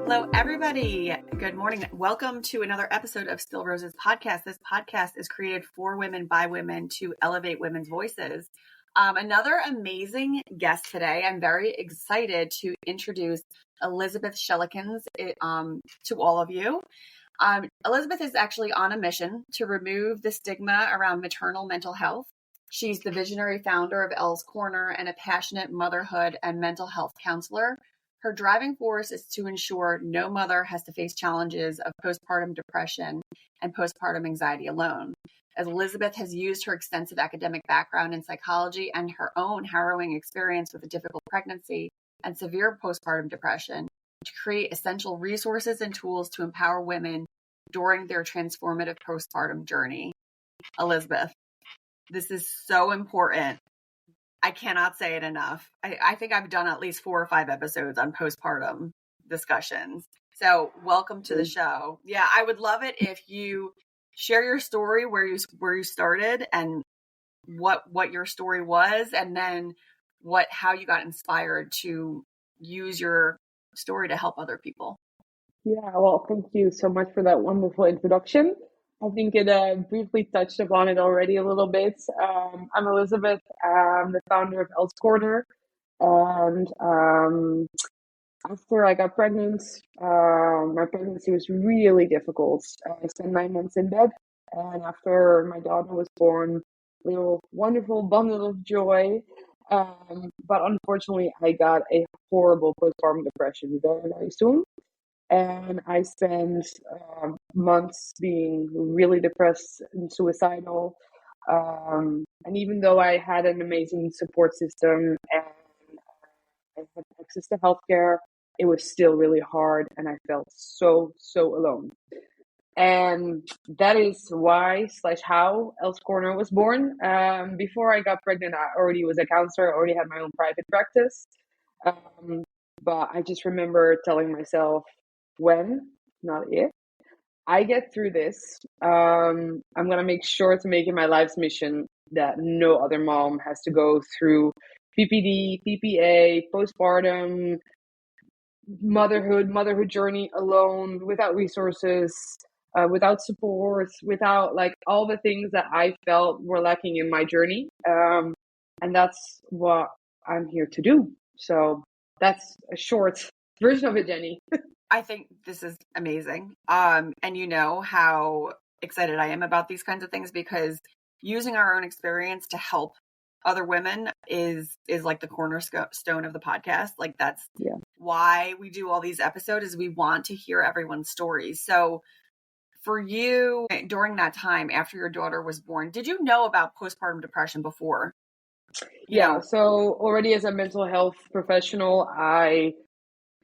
Hello, everybody. Good morning. Welcome to another episode of Still Roses podcast. This podcast is created for women by women to elevate women's voices. Another amazing guest today. I'm very excited to introduce Elizabeth Schellekens to all of you. Elizabeth is actually on a mission to remove the stigma around maternal mental health. She's the visionary founder of Elle's Corner and a passionate motherhood and mental health counselor. Her driving force is to ensure no mother has to face challenges of postpartum depression and postpartum anxiety alone. As Elizabeth has used her extensive academic background in psychology and her own harrowing experience with a difficult pregnancy and severe postpartum depression to create essential resources and tools to empower women during their transformative postpartum journey. Elizabeth, this is so important. I cannot say it enough. I think I've done at least 4 or 5 episodes on postpartum discussions. So welcome to the show. Yeah, I would love it if you share your story, where you started and what your story was, and then how you got inspired to use your story to help other people. Yeah, well, thank you so much for that wonderful introduction. I think it briefly touched upon it already a little bit. I'm Elizabeth. I'm the founder of Elle's Corner. And after I got pregnant, my pregnancy was really difficult. I spent 9 months in bed. And after my daughter was born, little wonderful bundle of joy. But unfortunately, I got a horrible postpartum depression very, very soon. And I spent months being really depressed and suicidal. And even though I had an amazing support system and I had access to healthcare, it was still really hard and I felt so alone. And that is why/how Elle's Corner was born. Before I got pregnant, I already was a counselor, I already had my own private practice. But I just remember telling myself, when, not if, I get through this, I'm going to make sure to make it my life's mission that no other mom has to go through PPD, PPA, postpartum, motherhood journey alone, without resources, without support, without like all the things that I felt were lacking in my journey. And that's what I'm here to do. So that's a short version of it, Jenny. I think this is amazing. And you know how excited I am about these kinds of things, because using our own experience to help other women is like the cornerstone of the podcast. Like that's why we do all these episodes, is we want to hear everyone's stories. So for you, during that time after your daughter was born, did you know about postpartum depression before? So already as a mental health professional, I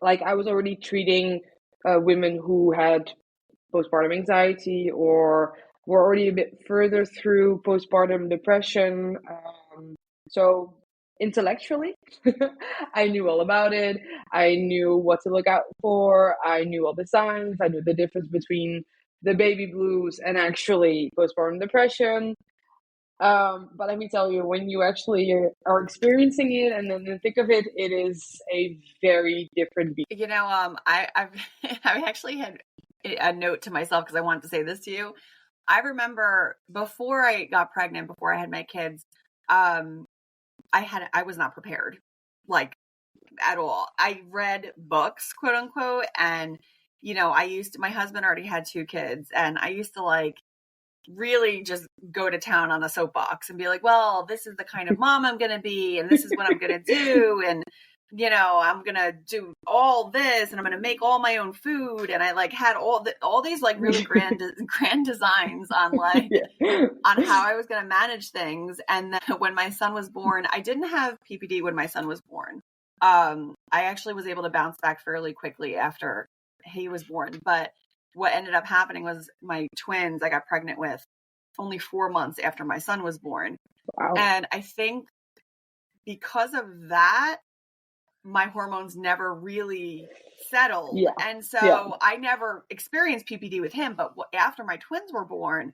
was already treating women who had postpartum anxiety or were already a bit further through postpartum depression. So intellectually, I knew all about it. I knew what to look out for. I knew all the signs. I knew the difference between the baby blues and actually postpartum depression. But let me tell you, when you actually are experiencing it and then think of it, it is a very different beast. You know, I actually had a note to myself because I wanted to say this to you. I remember before I got pregnant, before I had my kids, I was not prepared, like at all. I read books, quote unquote, and my husband already had 2 kids, and I used to like really just go to town on a soapbox and be like, well, this is the kind of mom I'm going to be, and this is what I'm going to do. And, I'm going to do all this, and I'm going to make all my own food. And I like had all these like really grand designs on on how I was going to manage things. And then when my son was born, I didn't have PPD when my son was born. I actually was able to bounce back fairly quickly after he was born. But what ended up happening was my twins I got pregnant with only 4 months after my son was born. Wow. And I think because of that, my hormones never really settled. Yeah. And so I never experienced PPD with him. But after my twins were born,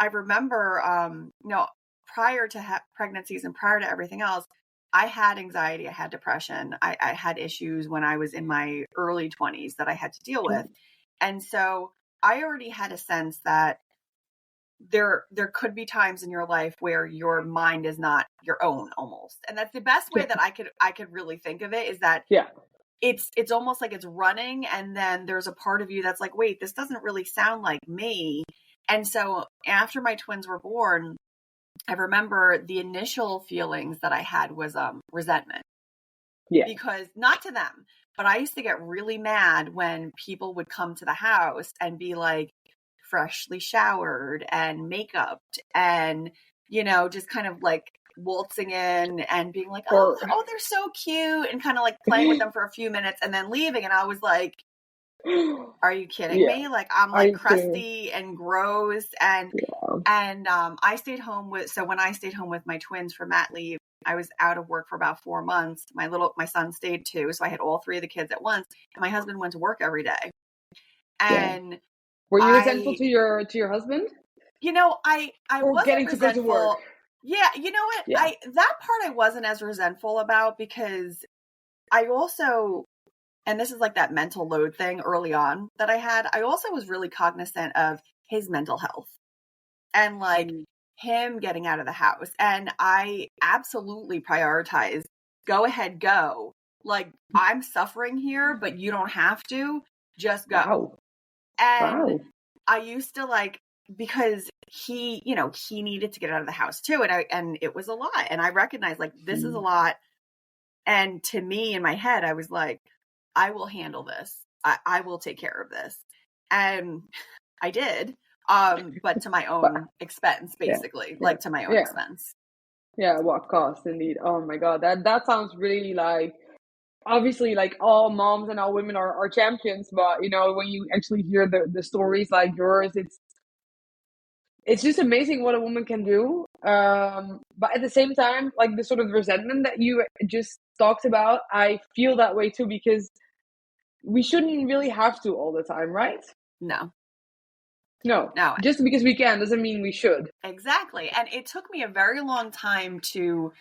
I remember, prior to pregnancies and prior to everything else, I had anxiety, I had depression, I had issues when I was in my early 20s that I had to deal with. And so I already had a sense that there could be times in your life where your mind is not your own almost. And that's the best way that I could really think of it, is that it's almost like it's running, and then there's a part of you that's like, wait, this doesn't really sound like me. And so after my twins were born, I remember the initial feelings that I had was resentment. Yeah. Because not to them, but I used to get really mad when people would come to the house and be like freshly showered and makeuped and, just kind of like waltzing in and being like, oh, they're so cute, and kind of like playing with them for a few minutes and then leaving. And I was like, are you kidding me? Like, I'm like crusty and gross. And I stayed home when I stayed home with my twins for mat leave, I was out of work for about 4 months. My son stayed too. So I had all three of the kids at once, and my husband went to work every day. And were you resentful to your husband? I wasn't getting resentful. To go to work. Yeah. You know what? Yeah. That part I wasn't as resentful about, because I also, and this is like that mental load thing early on that I had, I also was really cognizant of his mental health and like him getting out of the house. And I absolutely prioritized, go ahead, go. Like, I'm suffering here, but you don't have to, just go. Wow. And I used to like, because he needed to get out of the house too. And it was a lot. And I recognized like, this is a lot. And to me in my head, I was like, I will handle this. I will take care of this. And I did. But to my own expense, basically, like to my own expense. Yeah, what cost indeed. Oh my God. That sounds really like, obviously like all moms and all women are champions, but when you actually hear the stories like yours, it's just amazing what a woman can do. But at the same time, like the sort of resentment that you just talked about, I feel that way too, because we shouldn't really have to all the time, right? No. Just because we can doesn't mean we should. Exactly. And it took me a very long time to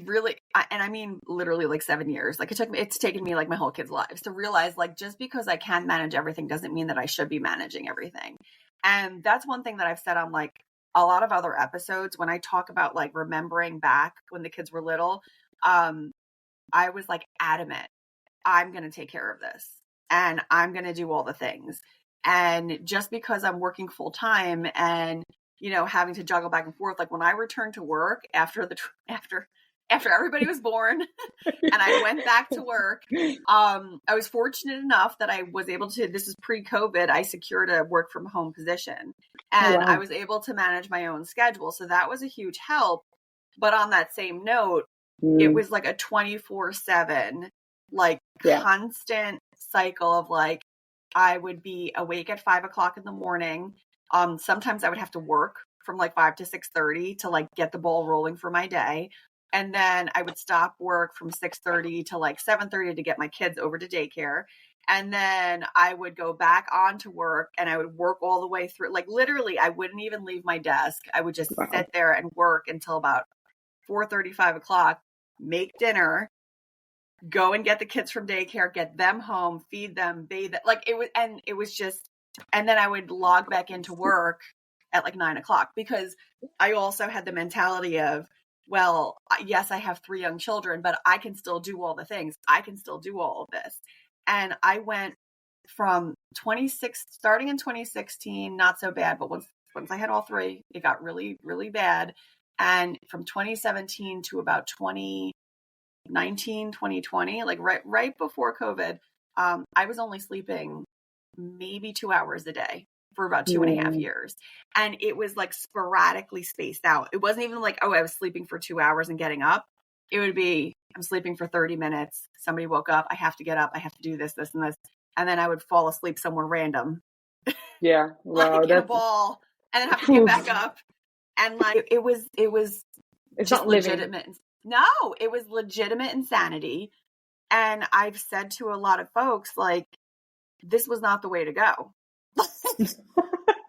really, and I mean literally like 7 years. Like it's taken me like my whole kids' lives to realize, like, just because I can manage everything doesn't mean that I should be managing everything. And that's one thing that I've said on like a lot of other episodes when I talk about like remembering back when the kids were little. I was like adamant, I'm going to take care of this and I'm going to do all the things. And just because I'm working full time and, having to juggle back and forth, like when I returned to work after everybody was born and I went back to work, I was fortunate enough that I was able to, this is pre-COVID, I secured a work from home position and I was able to manage my own schedule. So that was a huge help. But on that same note, it was like a 24/7, like constant cycle of like, I would be awake at 5:00 in the morning. Sometimes I would have to work from like 5 to 6:30 to like get the ball rolling for my day. And then I would stop work from 6:30 to like 7:30 to get my kids over to daycare. And then I would go back on to work and I would work all the way through. Like literally, I wouldn't even leave my desk. I would just sit there and work until about 4:30, 5:00, make dinner, go and get the kids from daycare, get them home, feed them, bathe them. Like it was just, and then I would log back into work at like 9:00 because I also had the mentality of, well, yes, I have 3 young children, but I can still do all the things. I can still do all of this. And I went from starting in 2016, not so bad, but once I had all 3, it got really, really bad. And from 2017 to about 2019, 2020, like right before COVID, I was only sleeping maybe 2 hours a day for about 2.5 years. And it was like sporadically spaced out. It wasn't even like, oh, I was sleeping for 2 hours and getting up. It would be, I'm sleeping for 30 minutes. Somebody woke up. I have to get up. I have to do this, this, and this. And then I would fall asleep somewhere random. Yeah. Wow. Like in a ball, and then have to get back up. And like, it was it's just not living. legitimate. No, it was legitimate insanity. And I've said to a lot of folks, like, this was not the way to go.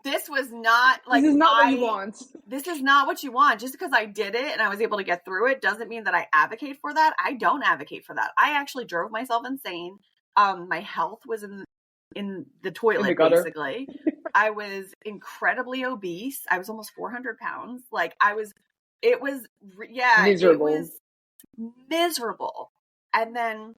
this was not like, this is not what you want. This is not what you want. Just because I did it and I was able to get through it doesn't mean that I advocate for that. I don't advocate for that. I actually drove myself insane. My health was in the toilet, In the gutter. basically. I was incredibly obese. I was almost 400 pounds. Like it was miserable. And then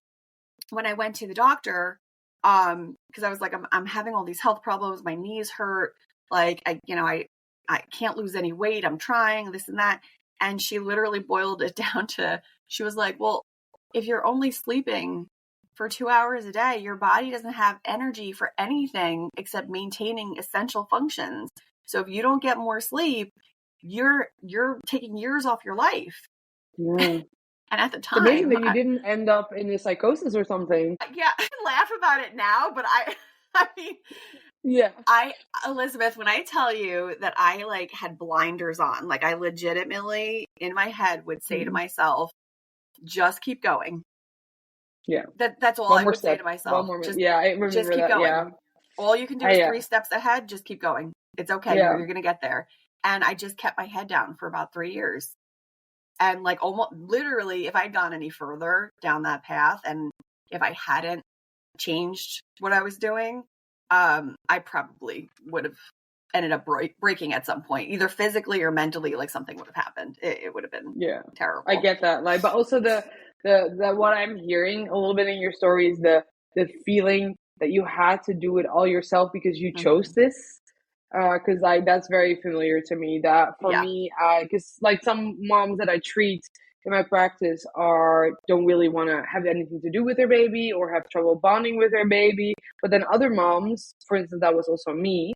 when I went to the doctor, because I was like, I'm having all these health problems. My knees hurt. Like, I can't lose any weight. I'm trying this and that. And she literally boiled it down to, she was like, well, if you're only sleeping for 2 hours a day, your body doesn't have energy for anything except maintaining essential functions. So if you don't get more sleep, you're taking years off your life. Yeah. And at the time, amazing that you didn't end up in a psychosis or something. Yeah, I can laugh about it now, but I mean, yeah. Elizabeth, when I tell you that I like had blinders on, like I legitimately in my head would say to myself, just keep going. Yeah. That's all I would say to myself. One more minute. Yeah, I remember just keep that. going. Yeah. All you can do is 3 steps ahead. Just keep going. It's okay. Yeah. You're going to get there. And I just kept my head down for about 3 years. And like almost literally, if I'd gone any further down that path and if I hadn't changed what I was doing, I probably would have ended up breaking at some point, either physically or mentally. Like something would have happened. It would have been terrible. I get that. Like, but also the what I'm hearing a little bit in your story is the feeling that you had to do it all yourself because you chose this. Because that's very familiar to me. That for me, because like some moms that I treat in my practice don't really want to have anything to do with their baby or have trouble bonding with their baby. But then other moms, for instance, that was also me.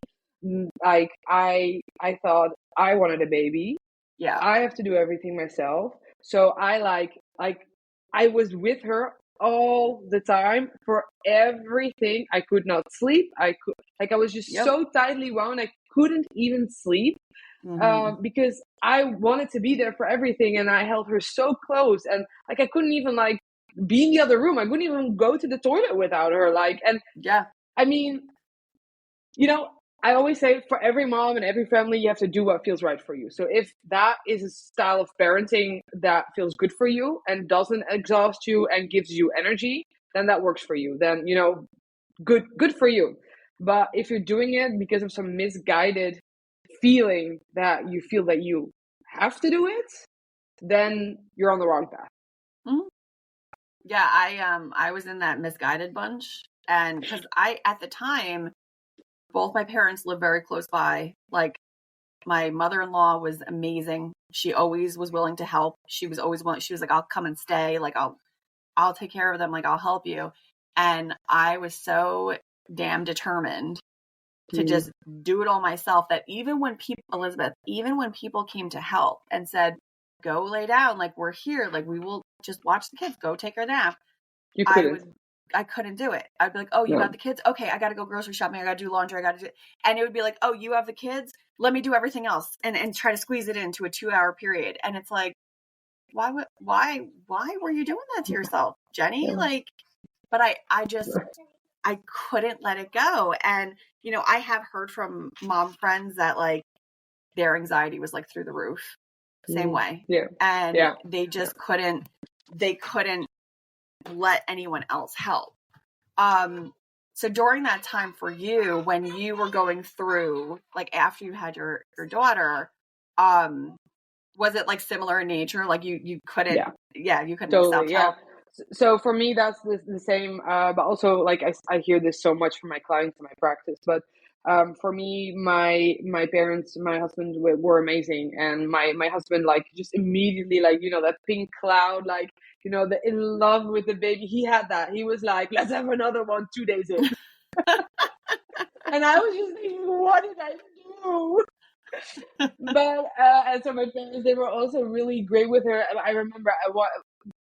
Like I thought I wanted a baby. Yeah, I have to do everything myself. So I I was with her all the time for everything. I could not sleep. I was just so tightly wound. I couldn't even sleep because I wanted to be there for everything, and I held her so close, and like I couldn't even like be in the other room. I couldn't even go to the toilet without her. Like, and I mean, I always say for every mom and every family, you have to do what feels right for you. So if that is a style of parenting that feels good for you and doesn't exhaust you and gives you energy, then that works for you. Then, good for you. But if you're doing it because of some misguided feeling that you feel that you have to do it, then you're on the wrong path. Mm-hmm. Yeah, I was in that misguided bunch. And because at the time, both my parents lived very close by. Like my mother-in-law was amazing. She always was willing to help. She was always willing. She was like, I'll come and stay. Like I'll take care of them. Like I'll help you. And I was so damn determined to just do it all myself that even when people came to help and said, go lay down, like we're here, like we will just watch the kids, go take a nap. You couldn't. I couldn't do it. I'd be like, oh, you got the kids? Okay, I got to go grocery shopping. I got to do laundry. I got to do, and it would be like, oh, you have the kids? Let me do everything else and try to squeeze it into a 2-hour period. And it's like, why were you doing that to yourself, Jenny? Yeah. Like, but I couldn't let it go. And, I have heard from mom friends that like their anxiety was like through the roof, same way. Yeah. And they just couldn't let anyone else help. So during that time for you, when you were going through, like after you had your daughter, was it like similar in nature? Like you couldn't, you couldn't totally, self-help? So for me, that's the same, but also like I hear this so much from my clients in my practice, but for me, my parents, my husband were amazing. And my husband, like just immediately, like, that pink cloud, like, the in love with the baby, he had that. He was like, let's have another one 2 days in. And I was just thinking, what did I do? But, and so my parents, they were also really great with her. I remember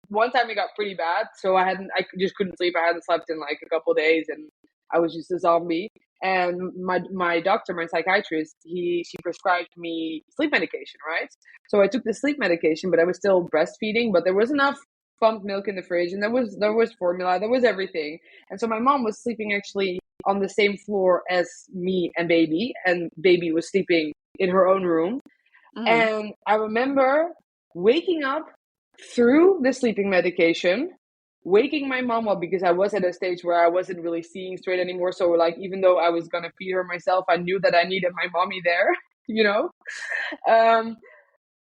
one time it got pretty bad. So I just couldn't sleep. I hadn't slept in like a couple of days and I was just a zombie. And my doctor, my psychiatrist, she prescribed me sleep medication, right? So I took the sleep medication, but I was still breastfeeding, but there was enough pumped milk in the fridge and there was formula, there was everything. And so my mom was sleeping actually on the same floor as me and baby, and baby was sleeping in her own room. And I remember waking up through the sleeping medication, waking my mom up, because I was at a stage where I wasn't really seeing straight anymore. So like, even though I was going to feed her myself, I knew that I needed my mommy there, you know?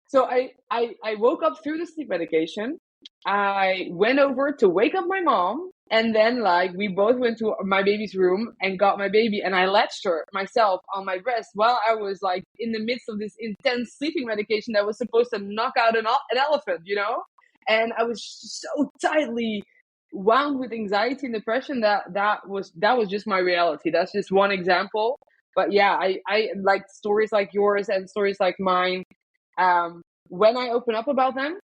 So I woke up through the sleep medication. I went over to wake up my mom. And then like we both went to my baby's room and got my baby, and I latched her myself on my breast while I was like in the midst of this intense sleeping medication that was supposed to knock out an elephant, you know? And I was so tightly wound with anxiety and depression that was just my reality. That's just one example. But yeah, I like stories like yours and stories like mine. When I open up about them,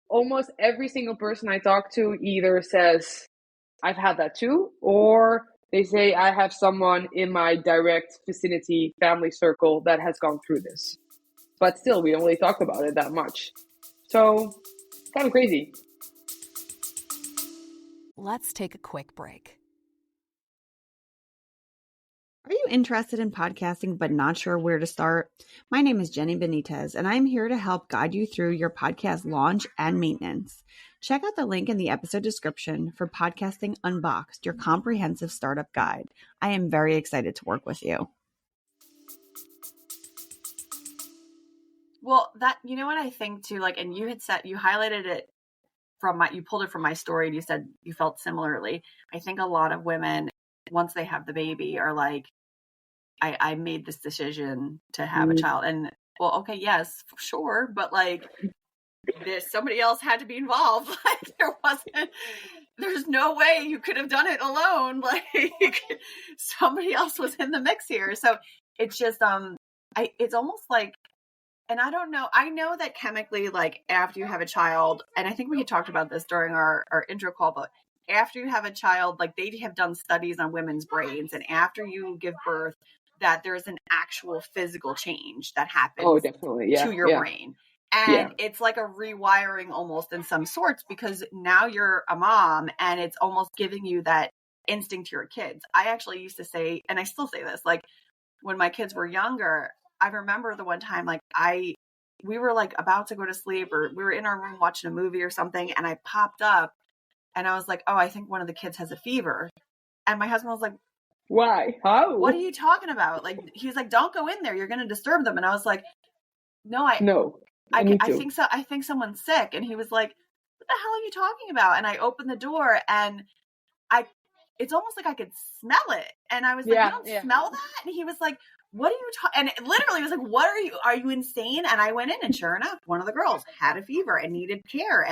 almost every single person I talk to either says, I've had that too, or they say, I have someone in my direct vicinity, family circle that has gone through this. But still, we only talk about it that much. So, kind of crazy. Let's take a quick break. Are you interested in podcasting but not sure where to start? My name is Jenny Benitez, and I'm here to help guide you through your podcast launch and maintenance. Check out the link in the episode description for Podcasting Unboxed, your comprehensive startup guide. I am very excited to work with you. Well, that, you know what I think too, like, and you had said, you highlighted it you pulled it from my story, and you said you felt similarly. I think a lot of women, once they have the baby, are like, I made this decision to have a child. And well, okay, yes, sure. But like, somebody else had to be involved. Like there's no way you could have done it alone. Like somebody else was in the mix here. So it's just, it's almost like, and I don't know, I know that chemically, like after you have a child, and I think we had talked about this during our intro call, but after you have a child, like they have done studies on women's brains, and after you give birth, that there's an actual physical change that happens to your brain. And it's like a rewiring almost in some sorts, because now you're a mom and it's almost giving you that instinct to your kids. I actually used to say, and I still say this, like when my kids were younger, I remember the one time, like we were like about to go to sleep, or we were in our room watching a movie or something, and I popped up and I was like, oh, I think one of the kids has a fever. And my husband was like, why? How? What are you talking about? Like, he was like, don't go in there. You're going to disturb them. And I was like, no, I think so. I think someone's sick. And he was like, what the hell are you talking about? And I opened the door, and it's almost like I could smell it. And I was like, you don't smell that? And he was like, what are you talking? And it literally was like, are you insane? And I went in, and sure enough, one of the girls had a fever and needed care.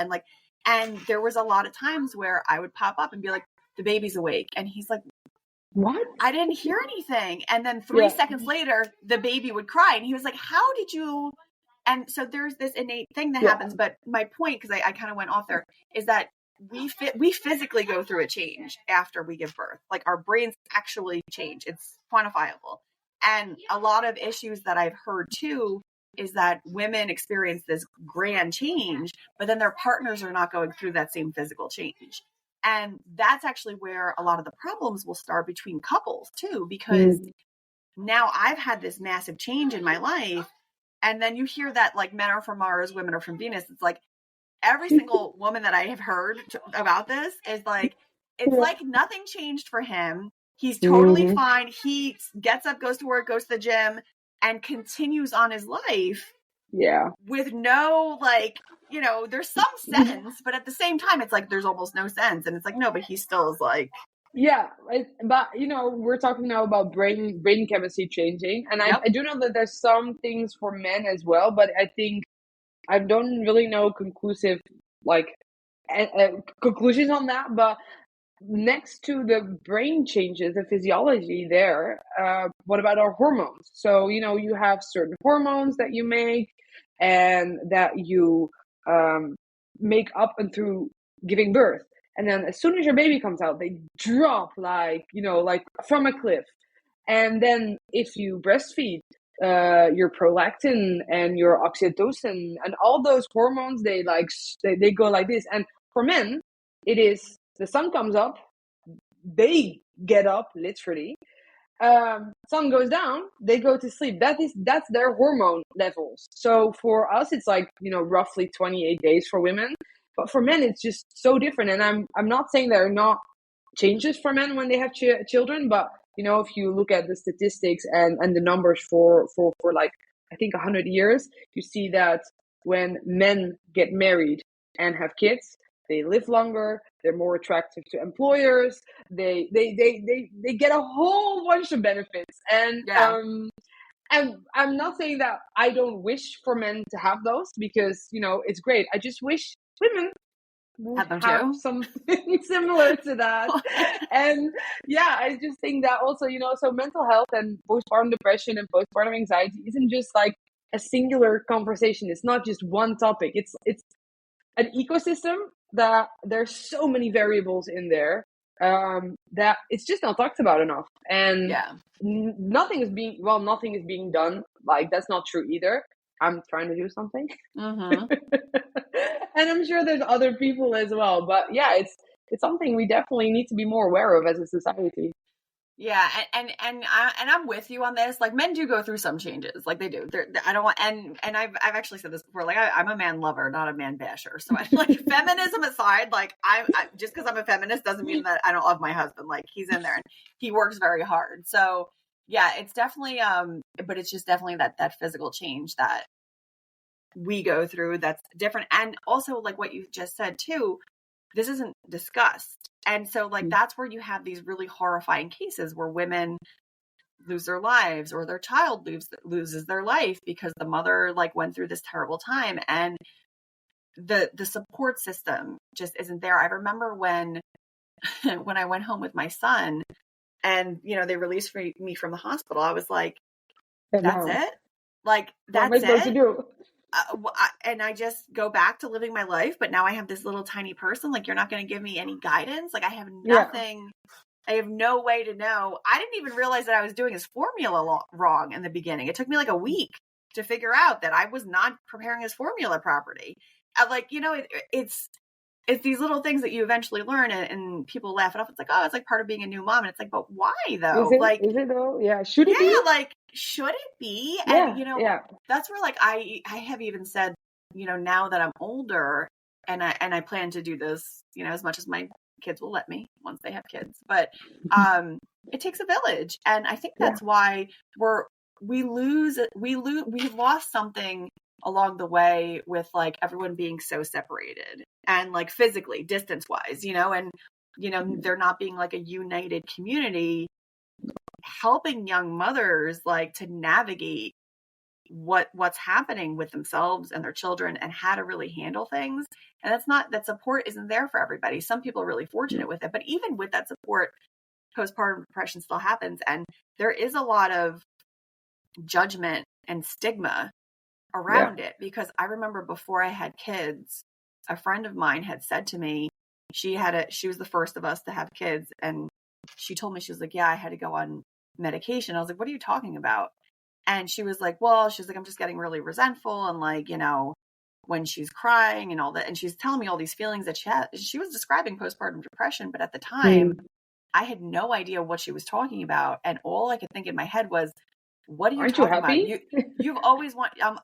And there was a lot of times where I would pop up and be like, the baby's awake. And he's like, what? I didn't hear anything. And then 3 seconds later, the baby would cry. And he was like, how did you? And so there's this innate thing that happens. But my point, because I kind of went off there, is that we physically go through a change after we give birth. Like our brains actually change. It's quantifiable. And a lot of issues that I've heard too is that women experience this grand change, but then their partners are not going through that same physical change. And that's actually where a lot of the problems will start between couples too, because now I've had this massive change in my life. And then you hear that like men are from Mars, women are from Venus. It's like every single woman that I have heard about this is like, it's like nothing changed for him. He's totally fine. He gets up, goes to work, goes to the gym, and continues on his life. Yeah. With no, like, you know, there's some sense, but at the same time, it's like there's almost no sense. And it's like, no, but he still is like. Yeah. But, you know, we're talking now about brain chemistry changing. And I do know that there's some things for men as well, but I think I don't really know conclusive, like, conclusions on that. But next to the brain changes, the physiology there, what about our hormones? So, you know, you have certain hormones that you make and that you make up and through giving birth. And then as soon as your baby comes out, they drop like, you know, like from a cliff. And then if you breastfeed, your prolactin and your oxytocin and all those hormones, they go like this. And for men, it is the sun comes up, they get up literally, sun goes down, they go to sleep. That's their hormone levels. So for us, it's like, roughly 28 days for women, but for men, it's just so different. And I'm not saying there are not changes for men when they have children, but if you look at the statistics and the numbers for like, I think 100 years, you see that when men get married and have kids, they live longer, they're more attractive to employers, they get a whole bunch of benefits. And and I'm not saying that I don't wish for men to have those, because it's great. I just wish women would have something similar to that. And yeah, I just think that also, so mental health and postpartum depression and postpartum anxiety isn't just like a singular conversation. It's not just one topic. It's an ecosystem that there's so many variables in there, that it's just not talked about enough. And nothing is being done. Like, that's not true either. I'm trying to do something. And I'm sure there's other people as well. But yeah, it's something we definitely need to be more aware of as a society. Yeah, and I'm with you on this. Like, men do go through some changes, like they do. I don't want, and I've actually said this before. Like, I'm a man lover, not a man basher. So, like, feminism aside, like, I just because I'm a feminist doesn't mean that I don't love my husband. Like, he's in there and he works very hard. So, yeah, it's definitely but it's just definitely that physical change that we go through that's different. And also, like what you just said too, this isn't discussed. And so, like, that's where you have these really horrifying cases where women lose their lives or their child loses their life because the mother, like, went through this terrible time, and the support system just isn't there. I remember when I went home with my son and, they released me from the hospital, I was like, that's it? Like, that's what am I supposed to do? And I just go back to living my life, but now I have this little tiny person. Like, you're not going to give me any guidance. Like, I have nothing. I have no way to know. I didn't even realize that I was doing his formula wrong in the beginning. It took me like a week to figure out that I was not preparing his formula properly. Like, it's these little things that you eventually learn, and people laugh it off. It's like, oh, it's like part of being a new mom. And it's like, but why though? Is it though? Yeah. Should it be? Like, should it be? Yeah, And, that's where, like, I have even said, now that I'm older and I plan to do this, as much as my kids will let me once they have kids, but, it takes a village. And I think that's why we've lost something along the way with, like, everyone being so separated and, like, physically distance wise, and, there not being like a united community helping young mothers, like, to navigate what's happening with themselves and their children and how to really handle things. And that support isn't there for everybody. Some people are really fortunate with it, but even with that support, postpartum depression still happens. And there is a lot of judgment and stigma around it, because I remember before I had kids, a friend of mine had said to me, she was the first of us to have kids, and she told me, she was like, yeah, I had to go on medication. I was like, what are you talking about? And she was like, I'm just getting really resentful, and, like, when she's crying and all that, and she's telling me all these feelings that she had. She was describing postpartum depression, but at the time I had no idea what she was talking about, and all I could think in my head was, what are you talking about? You've always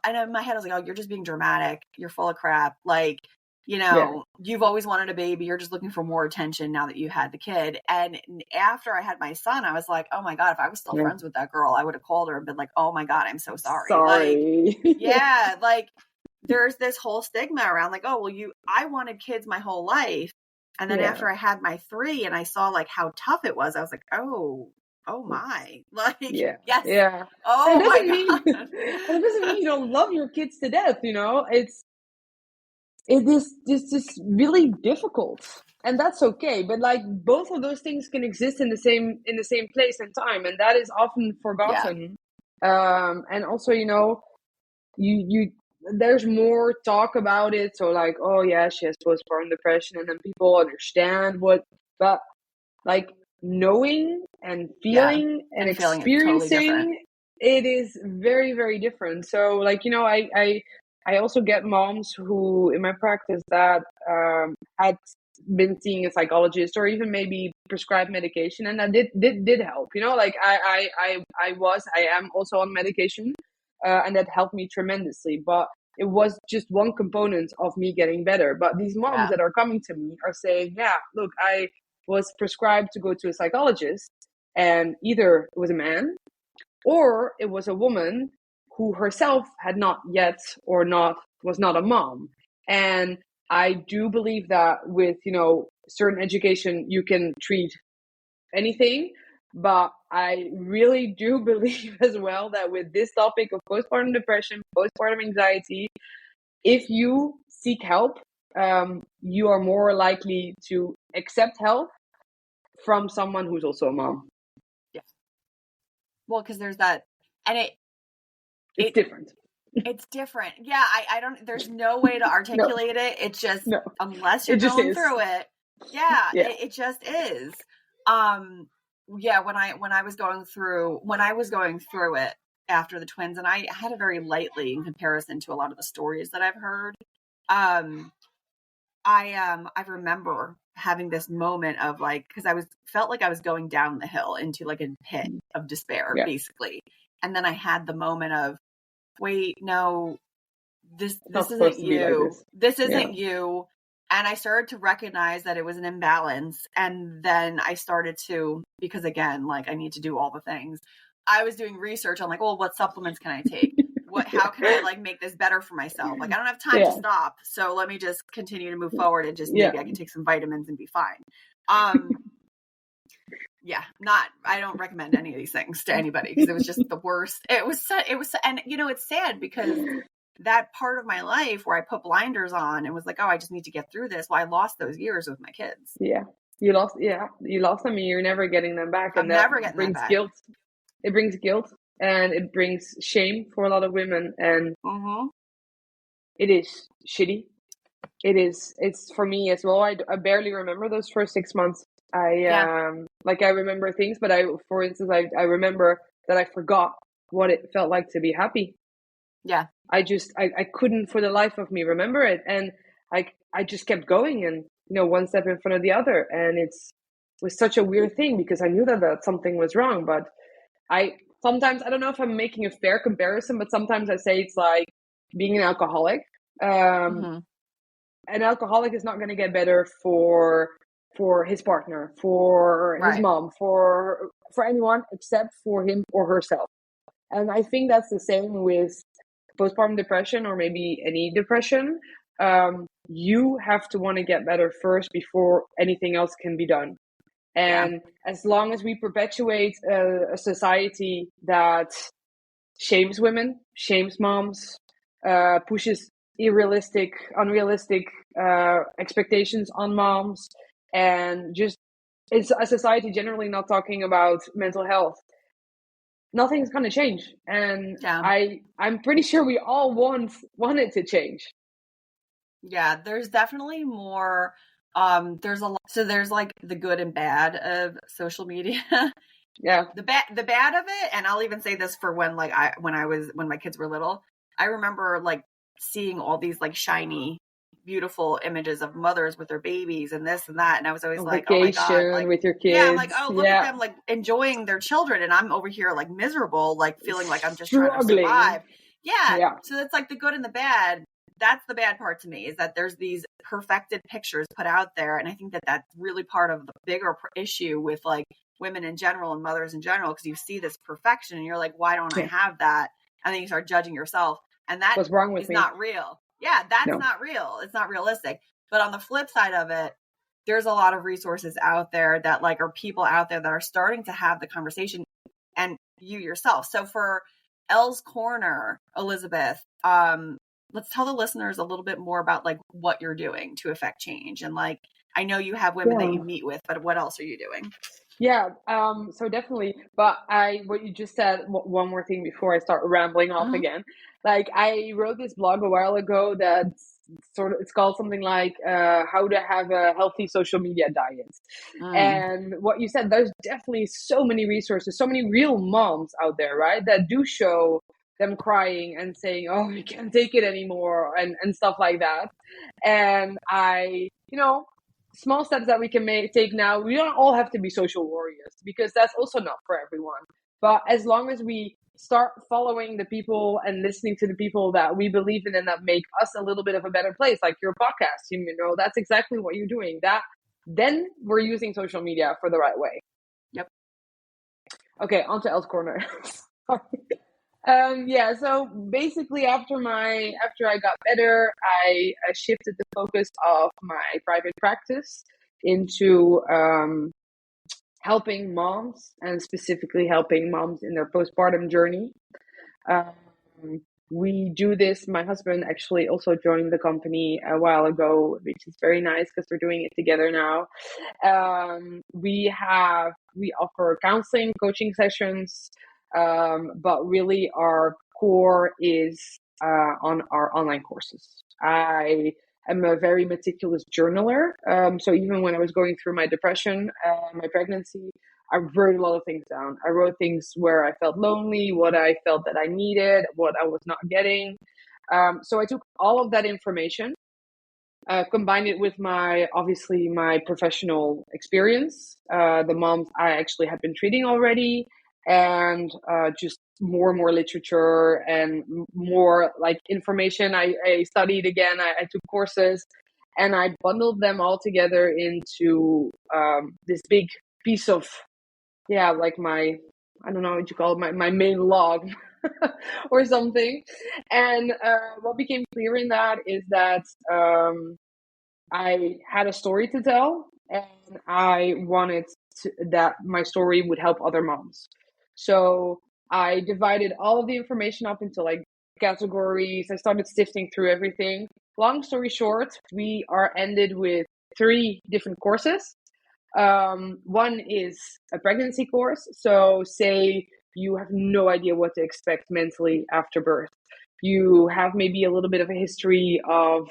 and in my head I was like, oh, you're just being dramatic, you're full of crap, like, you've always wanted a baby, you're just looking for more attention now that you had the kid. And after I had my son, I was like, oh my God, if I was still friends with that girl, I would have called her and been like, oh my God, I'm so sorry. Like, like, there's this whole stigma around, like, oh, well, I wanted kids my whole life, and then after I had my 3 and I saw, like, how tough it was, I was like, oh my, like, yes. Oh my God. It doesn't mean you don't love your kids to death, it is just really difficult, and that's okay. But, like, both of those things can exist in the same place and time, and that is often forgotten. And also, you there's more talk about it. So, like, oh yeah, she has postpartum depression, and then people understand but, like, knowing and feeling and experiencing totally it is very, very different. So, like, I also get moms who in my practice that had been seeing a psychologist or even maybe prescribed medication, and that did help. Like I am also on medication, and that helped me tremendously. But it was just one component of me getting better. But these moms that are coming to me are saying, yeah, look, I was prescribed to go to a psychologist, and either it was a man or it was a woman who herself had not yet or was not a mom. And I do believe that with, certain education, you can treat anything. But I really do believe as well that with this topic of postpartum depression, postpartum anxiety, if you seek help, you are more likely to accept help from someone who's also a mom. Yeah. Well, because there's that, and it's different. It's different. Yeah, I don't, there's no way to articulate it. It's just, unless you're going through it. Yeah, it just is. Yeah, when I was going through it after the twins, and I had it very lightly in comparison to a lot of the stories that I've heard. I remember having this moment of because felt like I was going down the hill into like a pit of despair, basically. And then I had the moment of, wait, no, this isn't you. This isn't you. And I started to recognize that it was an imbalance. And then I started to, because again, I need to do all the things. I was doing research on what supplements can I take? How can I make this better for myself? I don't have time to stop. So let me just continue to move forward and just maybe I can take some vitamins and be fine. I don't recommend any of these things to anybody because it was just the worst. It was, and it's sad because that part of my life where I put blinders on and was like, oh, I just need to get through this. Well, I lost those years with my kids. Yeah. You lost them and you're never getting them back. I'm never getting them back. Guilt. It brings guilt and it brings shame for a lot of women. And it is shitty. It's for me as well. I barely remember those first 6 months. I remember things, but for instance, I remember that I forgot what it felt like to be happy. Yeah. I couldn't for the life of me remember it. And I just kept going and, one step in front of the other. And it was such a weird thing because I knew that something was wrong. But sometimes, I don't know if I'm making a fair comparison, but sometimes I say it's like being an alcoholic. An alcoholic is not going to get better for his partner, for his mom, for anyone except for him or herself. And I think that's the same with postpartum depression or maybe any depression. You have to want to get better first before anything else can be done. And as long as we perpetuate a society that shames women, shames moms, pushes unrealistic expectations on moms, and just it's a society generally not talking about mental health, nothing's going to change. And I'm pretty sure we all want it to change. Yeah, there's definitely more. There's a lot. So there's the good and bad of social media. Yeah. The bad of it, and I'll even say this for when my kids were little, I remember seeing all these shiny, beautiful images of mothers with their babies and this and that, and I was always like, oh my god, with your kids. Yeah, I'm like, oh, look at them enjoying their children, and I'm over here miserable, feeling like I'm just trying to survive. Yeah. So that's the good and the bad. That's the bad part to me, is that there's these perfected pictures put out there. And I think that that's really part of the bigger issue with women in general and mothers in general, because you see this perfection and you're like, why don't I have that? And then you start judging yourself. And that what's wrong with is me? Not real. Yeah, that's not real. It's not realistic. But on the flip side of it, there's a lot of resources out there that are people out there that are starting to have the conversation, and you yourself. So for Elle's Corner, Elizabeth, let's tell the listeners a little bit more about what you're doing to affect change. And I know you have women that you meet with, but what else are you doing? Yeah. So definitely, but what you just said, one more thing before I start rambling off again. I wrote this blog a while ago that's it's called something like how to have a healthy social media diet. And what you said, there's definitely so many resources, so many real moms out there, right, that do show them crying and saying, oh, we can't take it anymore, and stuff like that. And small steps that we can take now. We don't all have to be social warriors, because that's also not for everyone. But as long as we start following the people and listening to the people that we believe in and that make us a little bit of a better place, like your podcast, that's exactly what you're doing. Then we're using social media for the right way. Yep. Okay, on to Elle's Corner. So basically after I got better, I shifted the focus of my private practice into helping moms, and specifically helping moms in their postpartum journey. We do this. My husband actually also joined the company a while ago, which is very nice because we're doing it together now. We offer counseling, coaching sessions, but really our core is on our online courses. I am a very meticulous journaler. So even when I was going through my depression, my pregnancy, I wrote a lot of things down. I wrote things where I felt lonely, what I felt that I needed, what I was not getting. So I took all of that information, combined it with my professional experience, the moms I actually had been treating already, and just more and more literature and more like information. I studied again, I took courses, and I bundled them all together into this big piece of, like I don't know what you call it, my main log or something. And what became clear in that is that I had a story to tell, and I wanted that my story would help other moms. So I divided all of the information up into like categories. I started sifting through everything. Long story short, we are ended with 3 different courses. One is a pregnancy course. So say you have no idea what to expect mentally after birth. You have maybe a little bit of a history of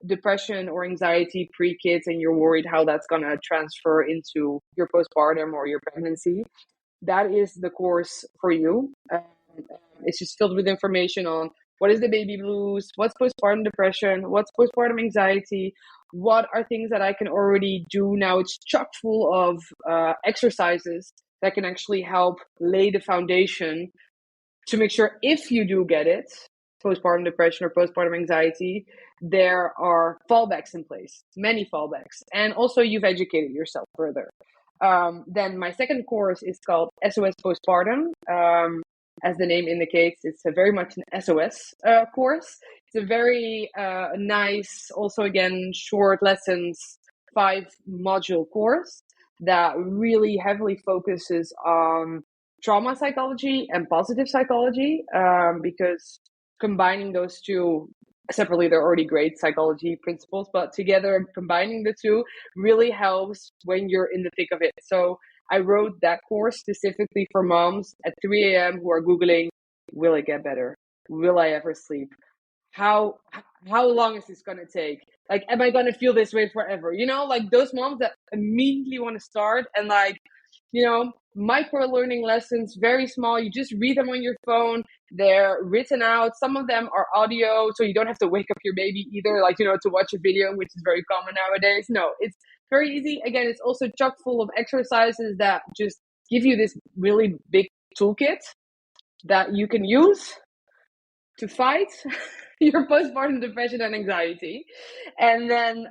depression or anxiety pre-kids, and you're worried how that's going to transfer into your postpartum or your pregnancy. That is the course for you. It's just filled with information on what is the baby blues, what's postpartum depression, what's postpartum anxiety, what are things that I can already do now. It's chock full of exercises that can actually help lay the foundation to make sure if you do get it, postpartum depression or postpartum anxiety, there are fallbacks in place, many fallbacks. And also you've educated yourself further. Then my second course is called SOS Postpartum. As the name indicates, it's a very much an SOS course. It's a very nice, also again, short lessons, 5-module course that really heavily focuses on trauma psychology and positive psychology, because combining those two separately, they're already great psychology principles, but together combining the two really helps when you're in the thick of it. So I wrote that course specifically for moms at 3 a.m. who are Googling, will it get better? Will I ever sleep? How long is this going to take? Like, am I going to feel this way forever? Like those moms that immediately want to start, and like, micro learning lessons, very small. You just read them on your phone. They're written out. Some of them are audio, so you don't have to wake up your baby either, like, to watch a video, which is very common nowadays. No, it's very easy. Again, it's also chock full of exercises that just give you this really big toolkit that you can use to fight your postpartum depression and anxiety. And then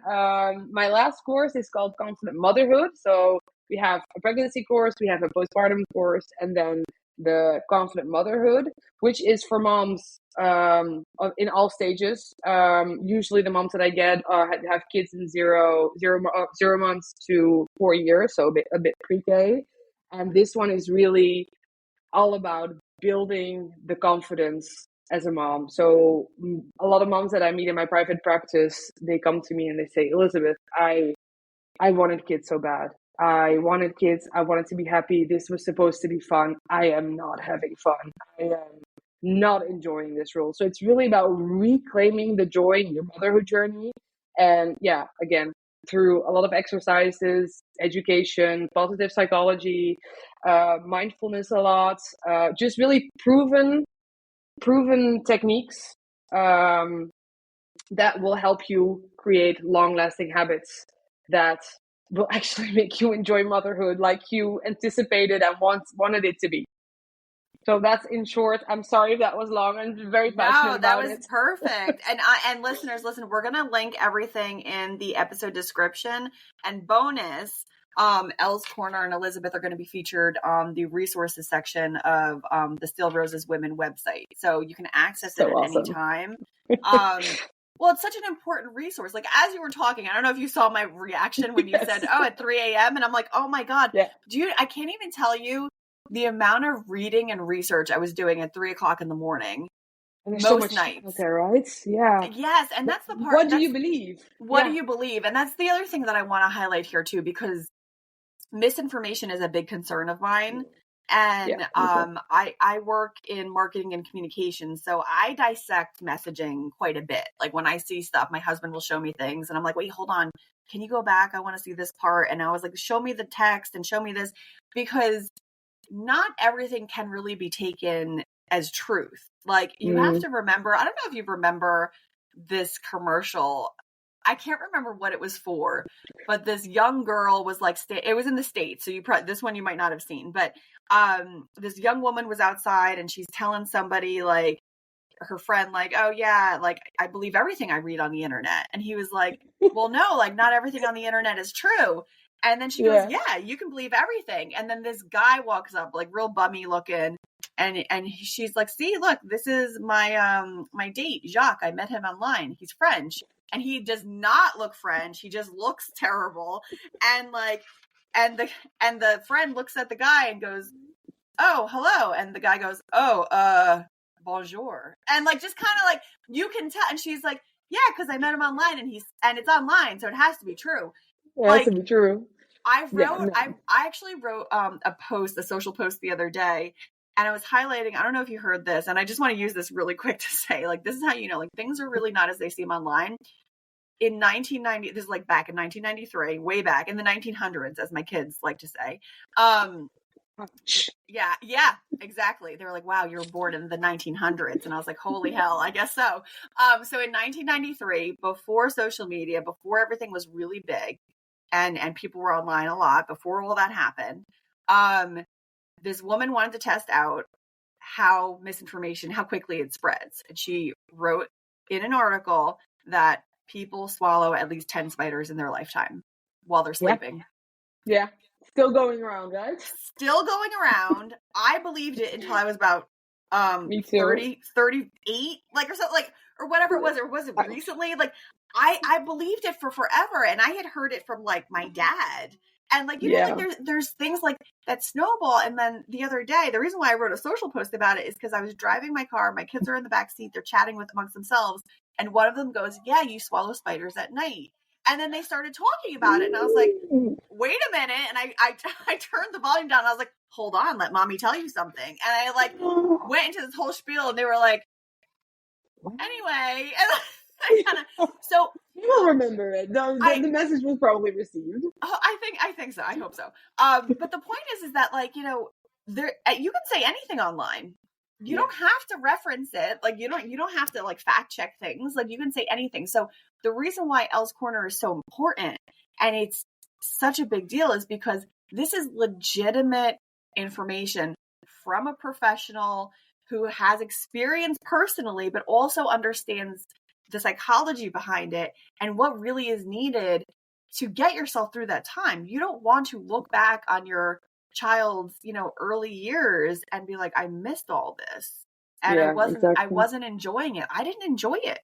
my last course is called Confident Motherhood. So we have a pregnancy course, we have a postpartum course, and then the Confident Motherhood, which is for moms in all stages. Usually the moms that I get have kids in 0 months to 4 years, so a bit pre-K. And this one is really all about building the confidence as a mom. So a lot of moms that I meet in my private practice, they come to me and they say, Elizabeth, I wanted kids so bad. I wanted kids. I wanted to be happy. This was supposed to be fun. I am not having fun. I am not enjoying this role. So it's really about reclaiming the joy in your motherhood journey. And yeah, again, through a lot of exercises, education, positive psychology, mindfulness a lot, just really proven techniques that will help you create long-lasting habits that will actually make you enjoy motherhood like you anticipated and wanted it to be. So that's in short. I'm sorry if that was long. I'm very passionate No, that about was it. perfect. And listeners, listen, we're gonna link everything in the episode description. And bonus, Elle's Corner and Elizabeth are going to be featured on the resources section of the Still Roses Women website, so you can access it at any time. Well, it's such an important resource. Like, as you were talking, I don't know if you saw my reaction when you said, "Oh, at 3 a.m." and I'm like, "Oh my god, dude, I can't even tell you the amount of reading and research I was doing at 3 o'clock in the morning." And there's Most so much nights. out there, right? Yeah. Yes, and that's the part. What do you believe? What do you believe? And that's the other thing that I want to highlight here too, because misinformation is a big concern of mine. And I work in marketing and communication, so I dissect messaging quite a bit. Like, when I see stuff, my husband will show me things and I'm like, wait, hold on, can you go back? I want to see this part. And I was like, show me the text and show me this, because not everything can really be taken as truth. Like, you have to remember, I don't know if you remember this commercial. I can't remember what it was for, but this young girl was like, it was in the States. So this one you might not have seen, but this young woman was outside and she's telling somebody, like, her friend, like, oh yeah, like, I believe everything I read on the internet. And he was like, well, no, like, not everything on the internet is true. And then she goes, yeah, you can believe everything. And then this guy walks up, like, real bummy looking. And she's like, see, look, this is my my date, Jacques. I met him online. He's French. And he does not look French. He just looks terrible. And like, and the friend looks at the guy and goes, oh, hello. And the guy goes, oh, bonjour. And like, just kind of like, you can tell. And she's like, yeah, because I met him online and it's online, so it has to be true. It has to be true. I actually wrote a social post the other day, and I was highlighting, I don't know if you heard this, and I just want to use this really quick to say, like, this is how you know, like, things are really not as they seem online. In 1990, this is like back in 1993, way back in the 1900s, as my kids like to say. Yeah, exactly. They were like, wow, you were born in the 1900s. And I was like, holy hell, I guess so. So in 1993, before social media, before everything was really big, and people were online a lot, before all that happened, this woman wanted to test out how misinformation, how quickly it spreads. And she wrote in an article that people swallow at least 10 spiders in their lifetime while they're sleeping. Yeah. Still going around, right? Still going around. I believed it until I was about Me too. 38, like, or something, like, or whatever it was, or was it recently? Like, I believed it for forever, and I had heard it from, like, my dad. And, like, you know, like, there's things like that snowball. And then the other day, the reason why I wrote a social post about it is because I was driving my car, my kids are in the back seat, they're chatting amongst themselves, and one of them goes, yeah, you swallow spiders at night. And then they started talking about it, and I was like, wait a minute. And I turned the volume down, and I was like, hold on, let mommy tell you something. And I, like, went into this whole spiel, and they were like, anyway. And I kind of, so. You will remember it. The message was probably received. Oh, I think so. I hope so. But the point is that, like, you know, you can say anything online. You don't have to reference it. Like, you don't have to, like, fact check things. Like, you can say anything. So the reason why Elle's Corner is so important and it's such a big deal is because this is legitimate information from a professional who has experience personally, but also understands the psychology behind it and what really is needed to get yourself through that time. You don't want to look back on your child's, you know, early years and be like, I missed all this. And I wasn't enjoying it. I didn't enjoy it.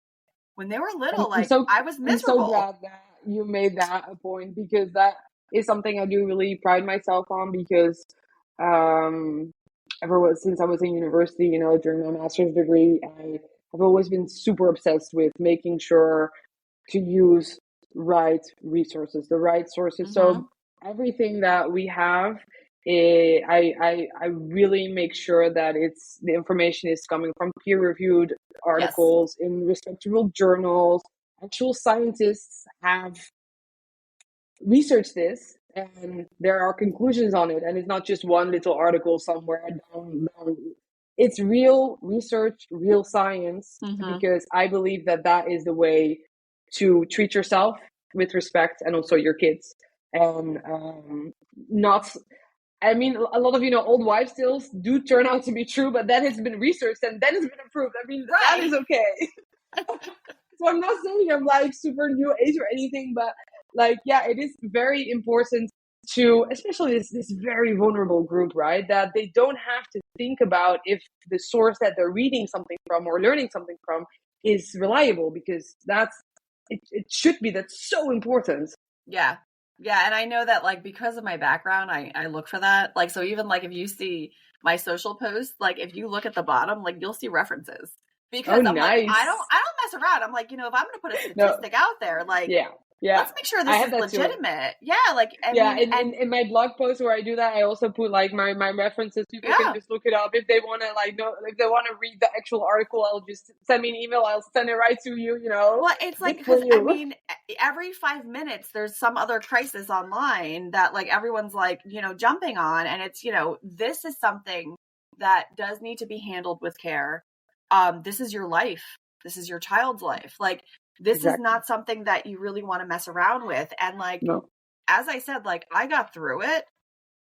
When they were little, I was miserable. I'm so glad that you made that a point, because that is something I do really pride myself on, because since I was in university, you know, during my master's degree, I have always been super obsessed with making sure to use right resources, the right sources. So everything that we have, I really make sure that the information is coming from peer-reviewed articles in respectable journals. Actual scientists have researched this, and there are conclusions on it, and it's not just one little article somewhere down. It's real research, real science, because I believe that is the way to treat yourself with respect, and also your kids. And not, I mean, a lot of, old wives' tales do turn out to be true, but that has been researched and then it's been approved. I mean, that is okay. So I'm not saying I'm like super new age or anything, but like, yeah, it is very important to, especially this very vulnerable group, right? That they don't have to think about if the source that they're reading something from or learning something from is reliable, because it should be. That's so important. Yeah. Yeah. And I know that like, because of my background, I look for that. Like, so even like if you see my social posts, like if you look at the bottom, like you'll see references. Because I'm nice. like, I don't mess around. I'm like, if I'm going to put a statistic out there, like, let's make sure this is legitimate. Too. Yeah. Like, in my blog post where I do that, I also put like my references. People can just look it up if they want to, like, know, if they want to read the actual article. I'll just send me an email. I'll send it right to you. Well, it's like, because I mean, every 5 minutes there's some other crisis online that like everyone's like, jumping on, and it's, this is something that does need to be handled with care. This is your life. This is your child's life. Like, this is not something that you really want to mess around with. And like, as I said, like I got through it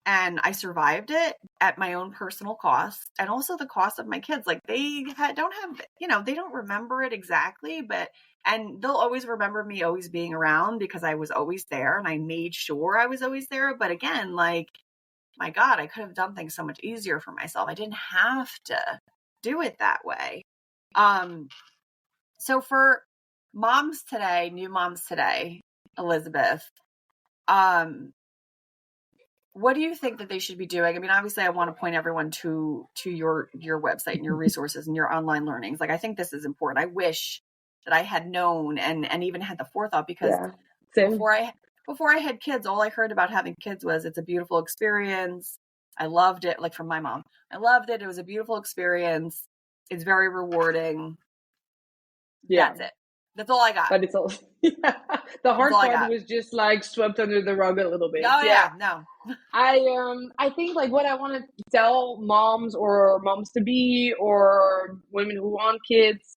and I survived it at my own personal cost, and also the cost of my kids. Like they don't have, they don't remember it exactly, and they'll always remember me always being around because I was always there and I made sure I was always there. But again, like, my God, I could have done things so much easier for myself. I didn't have to do it that way. So for moms today, new moms today, Elizabeth, what do you think that they should be doing? I mean, obviously I want to point everyone to your website and your resources and your online learnings. Like, I think this is important. I wish that I had known and even had the forethought, because before I had kids, all I heard about having kids was it's a beautiful experience. I loved it. Like, from my mom, I loved it. It was a beautiful experience. It's very rewarding. Yeah. That's it. That's all I got. But it's all the hard part was just like swept under the rug a little bit. Oh yeah, no. I think like what I want to tell moms or moms to be or women who want kids,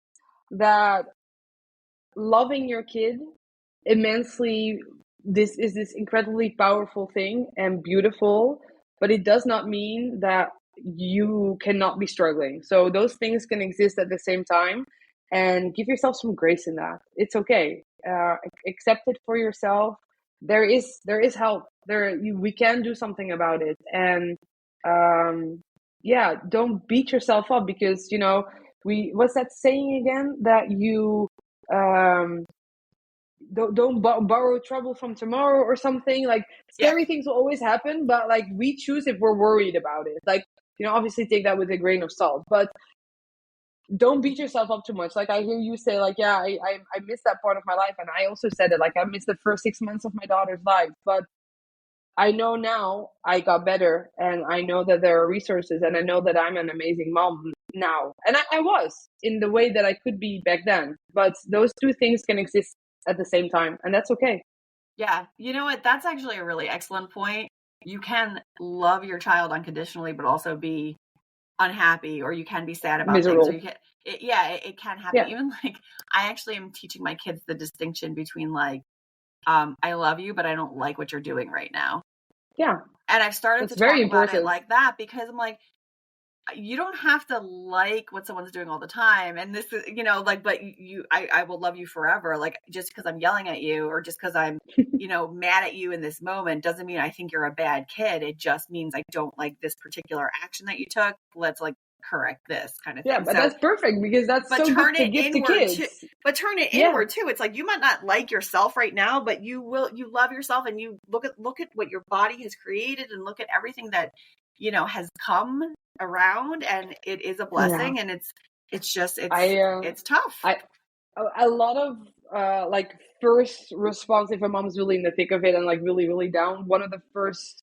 that loving your kid immensely, this is this incredibly powerful thing and beautiful, but it does not mean that you cannot be struggling. So those things can exist at the same time, and give yourself some grace in that. It's okay. Accept it for yourself. There is help. We can do something about it. And don't beat yourself up, because what's that saying again, that you don't borrow trouble from tomorrow or something. Like, scary things will always happen, but like, we choose if we're worried about it. Like, obviously take that with a grain of salt, but don't beat yourself up too much. Like, I hear you say, like, I miss that part of my life. And I also said it, like, I missed the first 6 months of my daughter's life. But I know now I got better, and I know that there are resources, and I know that I'm an amazing mom now. And I was in the way that I could be back then. But those two things can exist at the same time, and that's okay. Yeah. You know what? That's actually a really excellent point. You can love your child unconditionally, but also be unhappy, or you can be sad about miserable things, or it can happen. Yeah. Even like, I actually am teaching my kids the distinction between like, I love you, but I don't like what you're doing right now. Yeah. And I've started to talk about it like that, because I'm like, you don't have to like what someone's doing all the time. And this is, but I will love you forever. Like, just because I'm yelling at you, or just because I'm, mad at you in this moment, doesn't mean I think you're a bad kid. It just means I don't like this particular action that you took. Let's like correct this kind of thing. Yeah, but that's perfect, because that's so good to give to kids. But turn it inward too. It's like, you might not like yourself right now, but you love yourself, and you look at what your body has created, and look at everything that, has come around, and it is a blessing. And it's tough. A lot of like, first response, if a mom's really in the thick of it and like really, really down, one of the first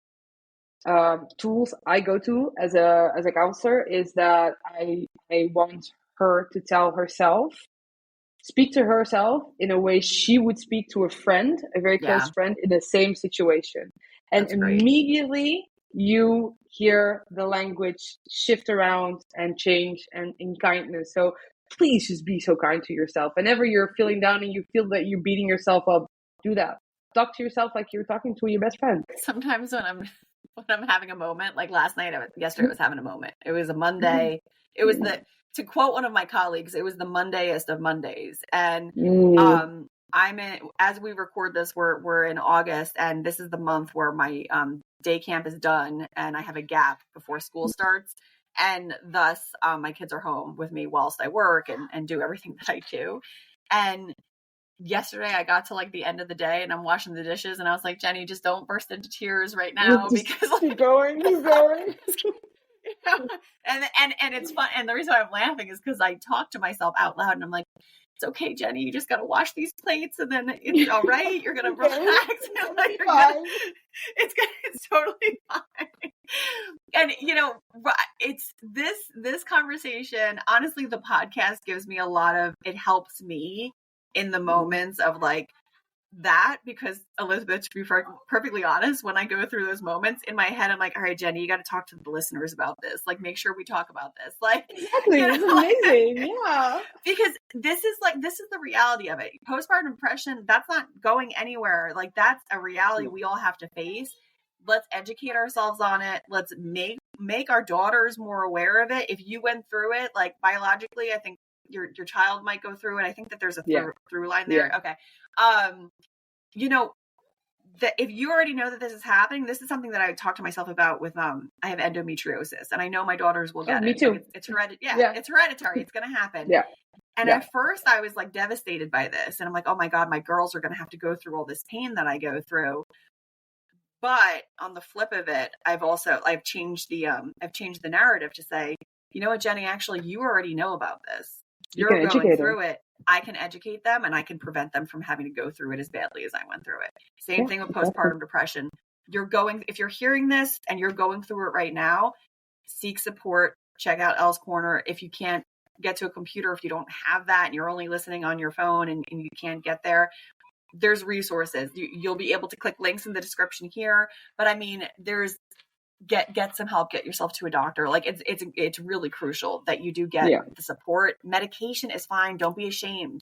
tools I go to as a counselor is that I want her to speak to herself in a way she would speak to a friend, a very close friend, in the same situation. And immediately you hear the language shift around and change, and in kindness. So please just be so kind to yourself. Whenever you're feeling down and you feel that you're beating yourself up, do that. Talk to yourself like you're talking to your best friend. Sometimes when I'm having a moment, like last night, yesterday I was having a moment. It was a Monday. It was to quote one of my colleagues, it was the Mondayest of Mondays. And as we record this, we're in August, and this is the month where my day camp is done and I have a gap before school starts. And thus my kids are home with me whilst I work and do everything that I do. And yesterday I got to like the end of the day and I'm washing the dishes and I was like, Jenny, just don't burst into tears right now because like, keep going. You know? And it's fun. And the reason why I'm laughing is because I talk to myself out loud and I'm like, it's okay, Jenny, you just got to wash these plates and then it's all right. You're going to relax. And like, it's totally fine. And you know, it's this conversation, honestly, the podcast gives me it helps me in the moments of like that, because Elizabeth, to be perfectly honest, when I go through those moments in my head, I'm like, all right, Jenny, you got to talk to the listeners about this. Like, make sure we talk about this. Like, exactly. You know, it's amazing. Yeah. Because this is the reality of it. Postpartum depression, that's not going anywhere. Like, that's a reality we all have to face. Let's educate ourselves on it. Let's make our daughters more aware of it. If you went through it, like biologically, I think your child might go through it. I think that there's a through line there. Yeah. Okay. You know, that if you already know that this is happening, this is something that I talk to myself about with, I have endometriosis and I know my daughters will get me it. too. Like it's hereditary. It's hereditary. It's going to happen. Yeah. And at first I was like devastated by this and I'm like, oh my God, my girls are going to have to go through all this pain that I go through. But on the flip of it, I've changed the narrative to say, you know what, Jenny, actually, you already know about this. You're going through it. I can educate them and I can prevent them from having to go through it as badly as I went through it. Same thing with postpartum depression. If you're hearing this and you're going through it right now, seek support, check out Elle's Corner. If you can't get to a computer, if you don't have that and you're only listening on your phone and you can't get there, there's resources. You'll be able to click links in the description here. But I mean, get some help, get yourself to a doctor. Like it's really crucial that you do get the support. Medication is fine. Don't be ashamed.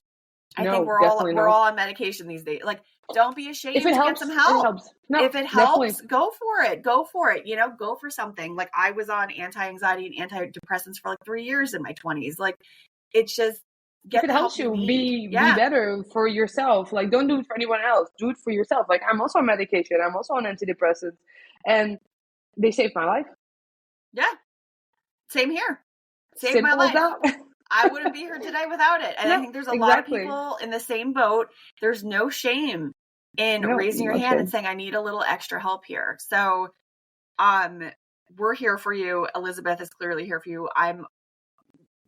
I think we're all on medication these days. Like, don't be ashamed to get some help. If it helps, go for it. Go for it. You know, go for something. Like I was on anti-anxiety and antidepressants for like 3 years in my 20s. Like it's just if it helps you be better for yourself. Like don't do it for anyone else. Do it for yourself. Like I'm also on medication. I'm also on antidepressants. And they saved my life. Yeah. Same here. Saved my life. I wouldn't be here today without it. And I think there's a lot of people in the same boat. There's no shame in raising your hand and saying, I need a little extra help here. So we're here for you. Elizabeth is clearly here for you. I'm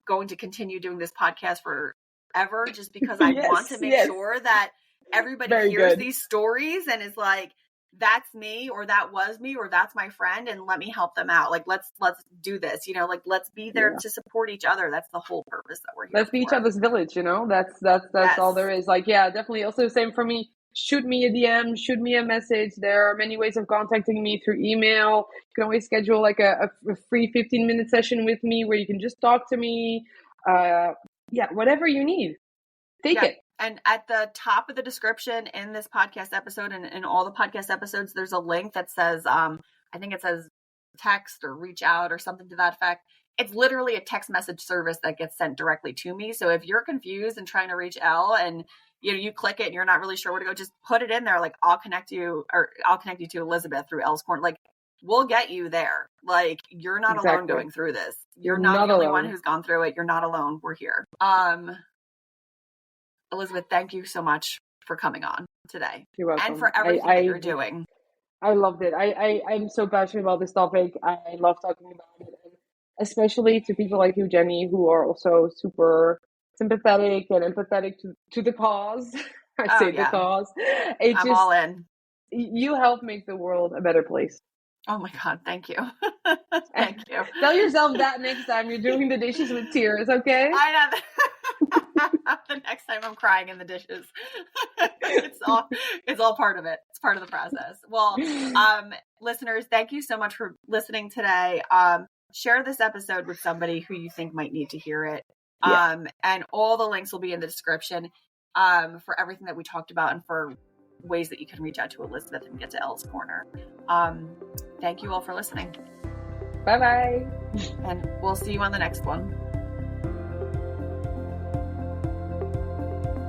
going to continue doing this podcast forever just because I want to make sure that everybody hears these stories and is like, that's me, or that was me, or that's my friend, and let me help them out. Like, let's do this, you know, like, let's be there to support each other. That's the whole purpose that we're here. Let's be each other's village, you know, that's all there is. Like, definitely. Also, same for me. Shoot me a DM, shoot me a message. There are many ways of contacting me through email. You can always schedule like a free 15-minute session with me where you can just talk to me. Whatever you need, take it. And at the top of the description in this podcast episode and in all the podcast episodes, there's a link that says, I think it says text or reach out or something to that effect. It's literally a text message service that gets sent directly to me. So if you're confused and trying to reach Elle and you click it and you're not really sure where to go, just put it in there. Like I'll connect you to Elizabeth through Elle's Corner. Like we'll get you there. Like you're not alone going through this. You're not the only one who's gone through it. You're not alone. We're here. Elizabeth, thank you so much for coming on today. You're welcome. And for everything that you're doing. I loved it. I'm so passionate about this topic. I love talking about it, and especially to people like you, Jenny, who are also super sympathetic and empathetic to the cause. The cause. I'm all in. You help make the world a better place. Oh my God, thank you. Thank you. Tell yourself that next time you're doing the dishes with tears, okay? I know. The next time I'm crying in the dishes. It's all part of it. It's part of the process. Well, listeners, thank you so much for listening today. Share this episode with somebody who you think might need to hear it. And all the links will be in the description for everything that we talked about and for ways that you can reach out to Elizabeth and get to Elle's Corner. Thank you all for listening. Bye-bye. And we'll see you on the next one.